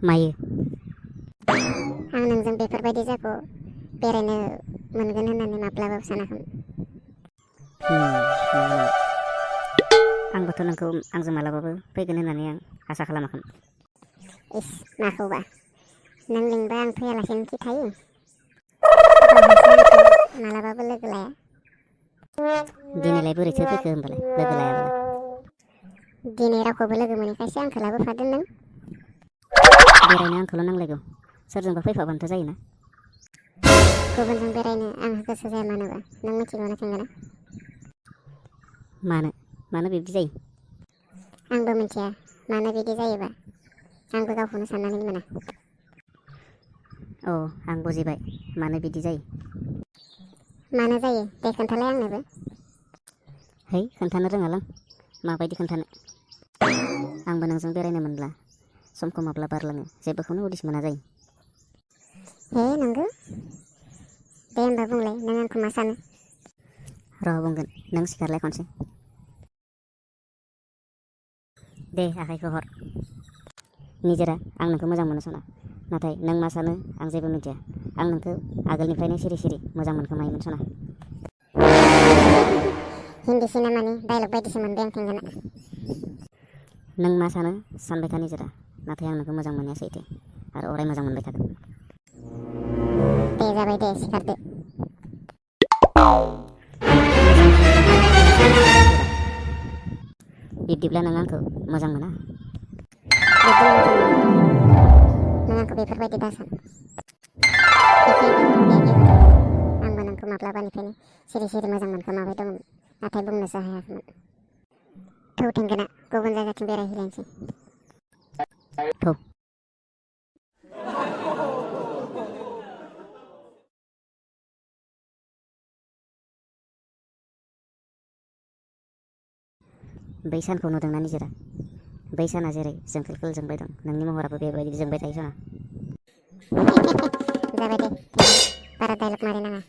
मायो? आं नोंजों बेफोरबायदि जायगायाव बेरायनो मोनगोन होननानै माब्लाबाबो सानाखैमोन। नंगौ नामा? आंबोथ' नोंखौ आंजों मालाबाबो फैगोन होननानै आं आसा खालामाखैमोन। इस माखौबा नों लिंबा आं फैयालासेनो खि थायो। मालाबाबो लोगो लाया। दिनैलाय बोरैथो फैखो होनबालाय लोगो लायाबालाय? दिनै रावखौबो लोगो मोनैखायसो आंखौ लाबोफादों नों। बेरायनो आंखौल' नांलायगौ, सोरजोंबा फैफाबानोथ' जायोना। गुबुनजों बेरायनो आंहा गोसो जाया मानोबा, नों मिथिगौना थेंगोना? मानो बिब्दि जायो? आंबो मिथिया मानो बिदि जायोबा, आंबो गावखौनो साननानै मोना। औ आं बुजिबाय मानो बिदि जायो। मानो जायो दे खोन्थालाय आंनोबो। है खोन्थानो रोङालां, माबायदि खोन्थानो। आंबो नोंजों बेरायनो मोनब्ला समखौ माब्ला बारलाङो जेबोखौनो उदिस मोना जायो। हे नंगौ? दे होनबा बुंलाय नों आंखौ मा सानो? र' बुंगोन, नों सिखारलाय खनसे। दे आखाइखौ हर। निजोरा, आं नोंखौ मोजां मोनो सना, नाथाय नों मा सानो आं जेबो मिथिया। आं नोंखौ आगोलनिफ्रायनो सिरि सिरि मोजां मोनखोमायोमोन सना। हिन्दी सिनेमानि डायलग बायदिसो मोनबाय आं थेंगोना। नों मा सानो सानबाय था निजोरा, नाथाय आं नोंखौ मोजां मोननाया सैथो आरो अराय मोजां मोनबाय थागोन। दे जाबाय दे सिखारदो। बिब्दिब्ला नों आंखौ मोजां मोना? बिब्दि नङा थेंगोना, नों आंखौ बेफोरबायदि दासान। आंबो नोंखौ माब्लाबानिफ्रायनो सिरि सिरि मोजां मोनखोमाबाय दंमोन, नाथाय बुंनोसो हायाखैमोन। थौ थेंगोना, गुबुन जायगाथिं बेरायहैलायनोसै। थौ। बै सानखौ नुदोंना निजोरा? बै साना जेरै जोंखोल जोंबाय दं, नोंनि महराबो बेबायदि जोंबाय थायो सना। जाबाय दे थेंगोना, बारा डायलग मारि नाङा।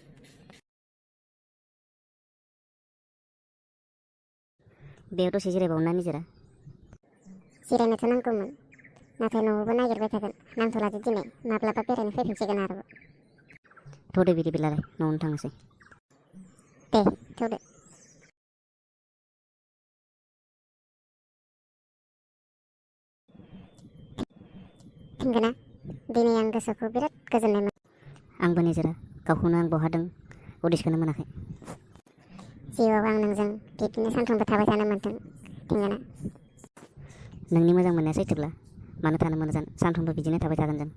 बेयाव दसे जिरायबावना निजोरा? जिरायनोथ' नांगौमोन, नाथाय न'आवबो नागिरबाय थागोन। नांथ'लादो दिनै, माब्लाबा बेरायनो फैफिनसिगोन आरोबाव। थ'दो बिदिब्लालाय, न'आवनो थांनोसै। दे थौदो। थेंगोना, दिनै आं गोसोखौ बिराद गोजोननाय मोनदों। आंबो निजोरा, गावखौनो आं बहा दों उदिसखौनो मोनाखै। जिउआव आं नोंजों बिब्दिनो सानफ्रोमबो थाबाय थानो मोनथों थेंगोना। नोंनि मोजां मोननाया सैथोब्ला मानो थानो मोना जानो, सानफ्रोमबो बिदिनो थाबाय थागोन जों।